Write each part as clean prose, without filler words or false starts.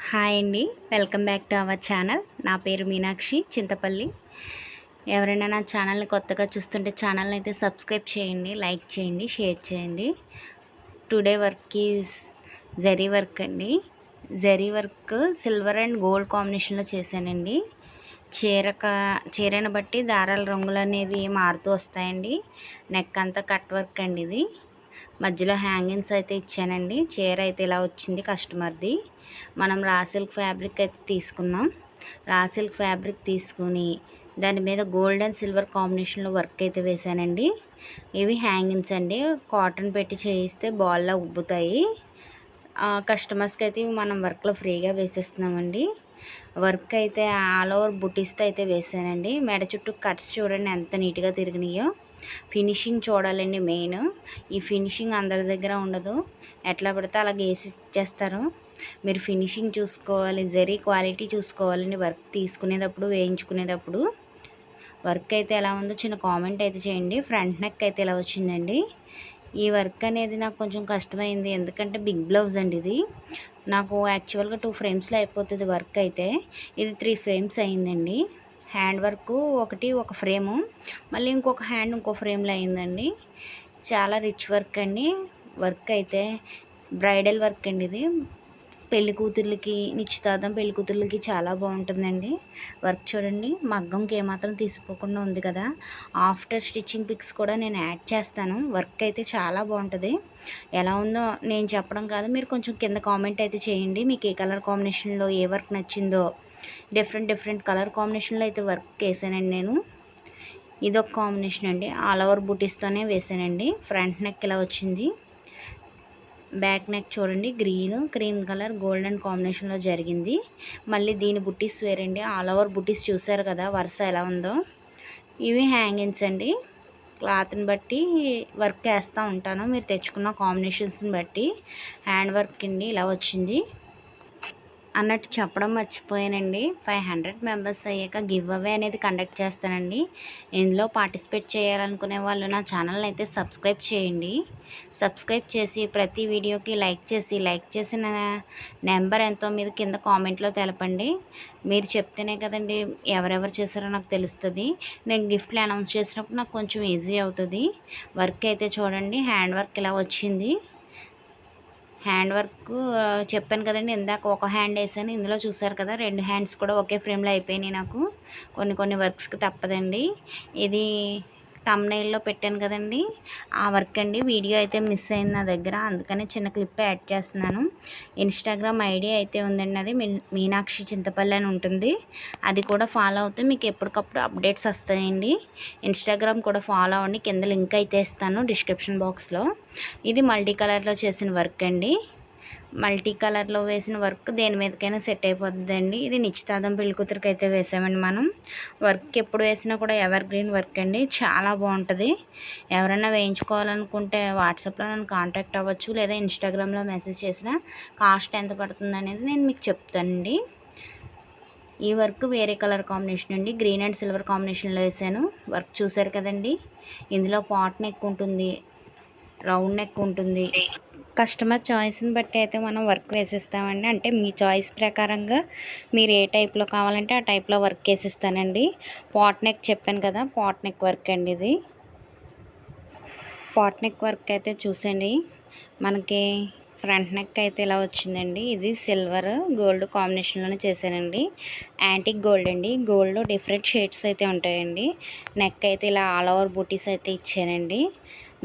Hi అండి, welcome back to our channel. నా పేరు మీనాక్షి చింతపల్లి. ఎవరైనా నా ఛానల్ని కొత్తగా చూస్తుంటే ఛానల్ని అయితే సబ్స్క్రైబ్ చేయండి, లైక్ చేయండి, షేర్ చేయండి. Today work is zari work అండి. Zari work silver and gold కాంబినేషన్లో చేశానండి. చీరను బట్టి దారాల రంగులు అనేవి మారుతూ వస్తాయండి. నెక్ అంతా కట్ వర్క్ అండి. ఇది మధ్యలో హ్యాంగింగ్స్ అయితే ఇచ్చానండి. చీర అయితే ఇలా వచ్చింది కస్టమర్ది. మనం రా సిల్క్ ఫ్యాబ్రిక్ అయితే తీసుకున్నాం. రా సిల్క్ ఫ్యాబ్రిక్ తీసుకుని దాని మీద గోల్డ్ అండ్ సిల్వర్ కాంబినేషన్లో వర్క్ అయితే వేసానండి. ఇవి హ్యాంగింగ్స్ అండి. కాటన్ పెట్టి చేయిస్తే బాల్లా ఉబ్బుతాయి. కస్టమర్స్కి అయితే మనం వర్క్లో ఫ్రీగా వేసేస్తున్నామండి. వర్క్ అయితే ఆల్ ఓవర్ బుటీస్తో అయితే వేసానండి. మెడ చుట్టూ కట్స్ చూడండి ఎంత నీట్గా తిరిగినాయో. ఫినిషింగ్ చూడాలండి మెయిన్. ఈ ఫినిషింగ్ అందరి దగ్గర ఉండదు, ఎట్లా పడితే అలాగే వేసి ఇచ్చేస్తారు. మీరు ఫినిషింగ్ చూసుకోవాలి, జరీ క్వాలిటీ చూసుకోవాలండి. వర్క్ తీసుకునేటప్పుడు వేయించుకునేటప్పుడు వర్క్ అయితే ఎలా ఉందో చిన్న కామెంట్ అయితే చేయండి. ఫ్రంట్ నెక్ అయితే ఎలా వచ్చిందండి. ఈ వర్క్ అనేది నాకు కొంచెం కష్టమైంది, ఎందుకంటే బిగ్ బ్లౌజ్ అండి. ఇది నాకు యాక్చువల్గా 2 ఫ్రేమ్స్లో అయిపోతుంది వర్క్. అయితే ఇది 3 ఫ్రేమ్స్ అయిందండి. హ్యాండ్ వర్క్ ఒక ఫ్రేము, మళ్ళీ ఇంకొక హ్యాండ్ ఇంకో ఫ్రేమ్లో అయిందండి. చాలా రిచ్ వర్క్ అండి. వర్క్ అయితే బ్రైడల్ వర్క్ అండి. ఇది పెళ్లి కూతుర్లకి, నిశ్చితార్థం పెళ్లి కూతుర్లకి చాలా బాగుంటుందండి. వర్క్ చూడండి, మగ్గంకి ఏమాత్రం తీసిపోకుండా ఉంది కదా. ఆఫ్టర్ స్టిచ్చింగ్ పిక్స్ కూడా నేను యాడ్ చేస్తాను. వర్క్ అయితే చాలా బాగుంటుంది. ఎలా ఉందో నేను చెప్పడం కాదు, మీరు కొంచెం కింద కామెంట్ అయితే చేయండి. మీకు ఏ కలర్ కాంబినేషన్లో ఏ వర్క్ నచ్చిందో. డిఫరెంట్ కలర్ కాంబినేషన్లో అయితే వర్క్ వేసానండి నేను. ఇదొక కాంబినేషన్ అండి. ఆల్ ఓవర్ బూటీస్తోనే వేసానండి. ఫ్రంట్ నెక్ ఇలా వచ్చింది. బ్యాక్ నెక్ చూడండి, గ్రీన్ క్రీమ్ కలర్ గోల్డెన్ కాంబినేషన్లో జరిగింది. మళ్ళీ దీని బుట్టీస్ వేరండి. ఆల్ ఓవర్ బుట్టీస్ చూసారు కదా వరుస ఎలా ఉందో. ఇవి హ్యాంగింగ్స్ అండి. క్లాత్ని బట్టి వర్క్ వేస్తూ ఉంటాను, మీరు తెచ్చుకున్న కాంబినేషన్స్ని బట్టి. హ్యాండ్ వర్క్ అండి ఇలా వచ్చింది. అన్నట్టు చెప్పడం మర్చిపోయానండి, 500 మెంబర్స్ అయ్యాక గివ్ అవే అనేది కండక్ట్ చేస్తానండి. ఇందులో పార్టిసిపేట్ చేయాలనుకునే వాళ్ళు నా ఛానల్ని అయితే సబ్స్క్రైబ్ చేయండి. సబ్స్క్రైబ్ చేసి ప్రతి వీడియోకి లైక్ చేసిన నెంబర్ ఎంతో మీరు కింద కామెంట్లో తెలపండి. మీరు చెప్తేనే కదండి ఎవరెవరు చేశారో నాకు తెలుస్తుంది. నేను గిఫ్ట్లు అనౌన్స్ చేసినప్పుడు నాకు కొంచెం ఈజీ అవుతుంది. వర్క్ అయితే చూడండి, హ్యాండ్ వర్క్ ఇలా వచ్చింది. హ్యాండ్ వర్క్ చెప్పాను కదండి, ఇందాక ఒక హ్యాండ్ వేసాను. ఇందులో చూసారు కదా 2 హ్యాండ్స్ కూడా ఒకే ఫ్రేమ్లో అయిపోయినాయి నాకు. కొన్ని వర్క్స్కి తప్పదండి. ఇది థంబ్నెయిల్లో పెట్టాను కదండి, ఆ వర్క్ అండి. వీడియో అయితే మిస్ అయింది నా దగ్గర, అందుకని చిన్న క్లిప్ యాడ్ చేస్తున్నాను. ఇన్స్టాగ్రామ్ ఐడి అయితే ఉందండి, అది మీనాక్షి చింతపల్లి అని ఉంటుంది. అది కూడా ఫాలో అవుతే మీకు ఎప్పటికప్పుడు అప్డేట్స్ వస్తాయండి. ఇన్స్టాగ్రామ్ కూడా ఫాలో అవ్వండి. కింద లింక్ అయితే ఇస్తాను డిస్క్రిప్షన్ బాక్స్లో. ఇది మల్టీ కలర్లో చేసిన వర్క్ అండి. మల్టీ కలర్లో వేసిన వర్క్ దేని మీదకైనా సెట్ అయిపోతుందండి. ఇది నిశ్చితార్థం పెళ్లి కూతురికి అయితే వేసామండి మనం. వర్క్ ఎప్పుడు వేసినా కూడా ఎవర్ గ్రీన్ వర్క్ అండి, చాలా బాగుంటుంది. ఎవరైనా వేయించుకోవాలనుకుంటే వాట్సాప్లో నన్ను కాంటాక్ట్ అవ్వచ్చు, లేదా ఇన్స్టాగ్రామ్లో మెసేజ్ చేసినా కాస్ట్ ఎంత పడుతుంది అనేది నేను మీకు చెప్తానండి. ఈ వర్క్ వేరే కలర్ కాంబినేషన్ అండి, గ్రీన్ అండ్ సిల్వర్ కాంబినేషన్లో వేసాను. వర్క్ చూసారు కదండి. ఇందులో పాట్ నెక్ ఉంటుంది, రౌండ్ నెక్ ఉంటుంది. కస్టమర్ చాయిస్ని బట్టి అయితే మనం వర్క్ వేసేస్తామండి. అంటే మీ చాయిస్ ప్రకారంగా మీరు ఏ టైప్లో కావాలంటే ఆ టైప్లో వర్క్ వేసిస్తానండి. పాట్ నెక్ చెప్పాను కదా, పాట్ నెక్ వర్క్ అండి ఇది. పాట్ నెక్ వర్క్ అయితే చూసండి, మనకి ఫ్రంట్ నెక్ అయితే ఇలా వచ్చిందండి. ఇది సిల్వర్ గోల్డ్ కాంబినేషన్లోనే చేశానండి. యాంటిక్ గోల్డ్ అండి. గోల్డ్లో డిఫరెంట్ షేడ్స్ అయితే ఉంటాయండి. నెక్ అయితే ఇలా ఆల్ ఓవర్ బూటీస్ అయితే ఇచ్చానండి.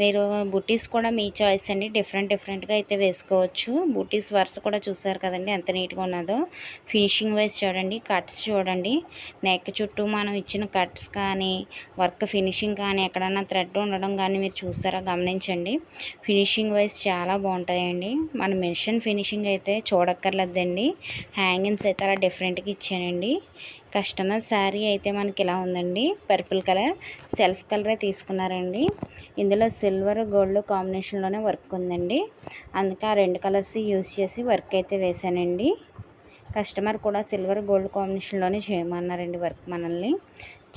మీరు బూటీస్ కూడా మీ చాయిస్ అండి, డిఫరెంట్గా అయితే వేసుకోవచ్చు. బూటీస్ వరుస కూడా చూసారు కదండి ఎంత నీట్గా ఉన్నదో. ఫినిషింగ్ వైజ్ చూడండి, కట్స్ చూడండి. నెక్ చుట్టూ మనం ఇచ్చిన కట్స్ కానీ, వర్క్ ఫినిషింగ్ కానీ, ఎక్కడన్నా థ్రెడ్ ఉండడం కానీ మీరు చూసారా, గమనించండి. ఫినిషింగ్ వైజ్ చాలా బాగుంటాయండి. మన మిషన్ ఫినిషింగ్ అయితే చూడక్కర్లేదండి. హ్యాంగింగ్స్ అయితే అలా డిఫరెంట్గా ఇచ్చానండి. కస్టమర్ శారీ అయితే మనకి ఇలా ఉందండి, పర్పుల్ కలర్ సెల్ఫ్ కలరే తీసుకున్నారండి. ఇందులో సిల్వర్ గోల్డ్ కాంబినేషన్లోనే వర్క్ ఉందండి, అందుకే ఆ 2 కలర్స్ యూజ్ చేసి వర్క్ అయితే వేసానండి. కస్టమర్ కూడా సిల్వర్ గోల్డ్ కాంబినేషన్లోనే చేయమన్నారండి వర్క్ మనల్ని.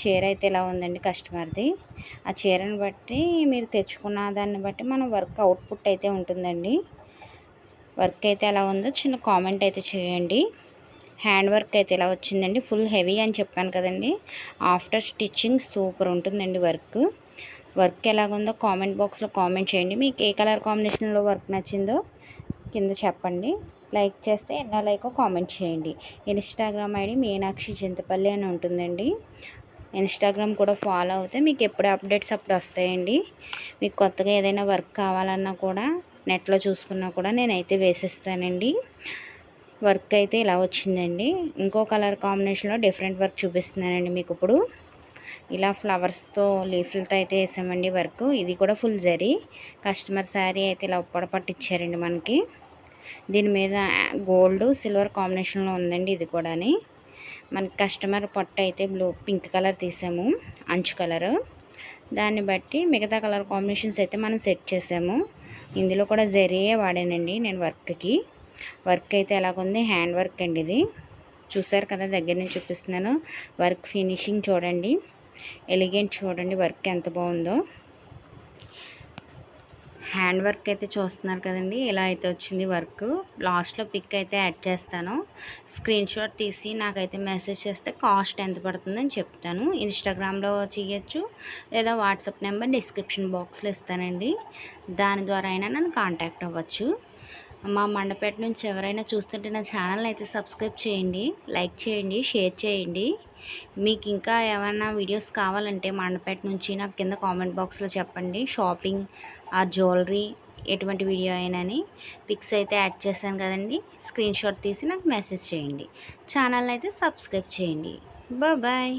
చీర అయితే ఇలా ఉందండి కస్టమర్ది. ఆ చీరను బట్టి మీరు తెచ్చుకున్న దాన్ని బట్టి మన వర్క్ అవుట్పుట్ అయితే ఉంటుందండి. వర్క్ అయితే ఎలా ఉందో చిన్న కామెంట్ అయితే చేయండి. హ్యాండ్ వర్క్ అయితే ఇలా వచ్చిందండి. ఫుల్ హెవీ అని చెప్పాను కదండి. ఆఫ్టర్ స్టిచ్చింగ్ సూపర్ ఉంటుందండి వర్క్. వర్క్ ఎలాగుందో కామెంట్ బాక్స్లో కామెంట్ చేయండి. మీకు ఏ కలర్ కాంబినేషన్లో వర్క్ నచ్చిందో కింద చెప్పండి. లైక్ చేస్తే ఎన్నో లైకో కామెంట్ చేయండి. ఇన్స్టాగ్రామ్ ఐడి మీనాక్షి చింతపల్లి అని ఉంటుందండి. ఇన్స్టాగ్రామ్ కూడా ఫాలో అవుతే మీకు ఎప్పుడు అప్డేట్స్ అప్పుడు వస్తాయండి. మీకు కొత్తగా ఏదైనా వర్క్ కావాలన్నా కూడా నెట్లో చూసుకున్నా కూడా నేనైతే వేసేస్తానండి. వర్క్ అయితే ఇలా వచ్చిందండి. ఇంకో కలర్ కాంబినేషన్లో డిఫరెంట్ వర్క్ చూపిస్తున్నానండి మీకు ఇప్పుడు. ఇలా ఫ్లవర్స్తో లీఫ్లతో అయితే వేసామండి వర్క్. ఇది కూడా ఫుల్ జరీ కస్టమర్ శారీ అయితే ఇలా ఉప్పడ పట్టించారండి మనకి. దీని మీద గోల్డ్ సిల్వర్ కాంబినేషన్లో ఉందండి. ఇది కూడాని మనకి కస్టమర్ పట్టు అయితే పింక్ కలర్ తీసాము, అంచు కలరు. దాన్ని బట్టి మిగతా కలర్ కాంబినేషన్స్ అయితే మనం సెట్ చేసాము. ఇందులో కూడా జరీయే వాడానండి నేను వర్క్కి. వర్క్ అయితే ఎలాగుంది, హ్యాండ్ వర్క్ అండి ఇది. చూసారు కదా, దగ్గర నుంచి చూపిస్తున్నాను. వర్క్ ఫినిషింగ్ చూడండి, ఎలిగెంట్ చూడండి వర్క్ ఎంత బాగుందో. హ్యాండ్ వర్క్ అయితే చూస్తున్నారు కదండి, ఇలా అయితే వచ్చింది వర్క్. లాస్ట్లో పిక్ అయితే యాడ్ చేస్తాను. స్క్రీన్ షాట్ తీసి నాకైతే మెసేజ్ చేస్తే కాస్ట్ ఎంత పడుతుందని చెప్తాను. ఇన్స్టాగ్రామ్లో చేయొచ్చు, లేదా వాట్సాప్ నెంబర్ డిస్క్రిప్షన్ బాక్స్లో ఇస్తానండి. దాని ద్వారా అయినా నన్ను కాంటాక్ట్ అవ్వచ్చు. మా మండపేట నుంచి ఎవరైనా చూస్తుంటే నా ఛానల్ని అయితే సబ్స్క్రైబ్ చేయండి, లైక్ చేయండి, షేర్ చేయండి. మీకు ఇంకా ఏమైనా వీడియోస్ కావాలంటే మండపేట నుంచి నాకు కింద కామెంట్ బాక్స్లో చెప్పండి. షాపింగ్ ఆ జ్యువెలరీ ఎటువంటి వీడియో అయినని పిక్స్ అయితే యాడ్ చేశాను కదండి. స్క్రీన్ షాట్ తీసి నాకు మెసేజ్ చేయండి. ఛానల్ని అయితే సబ్స్క్రైబ్ చేయండి. బాయ్.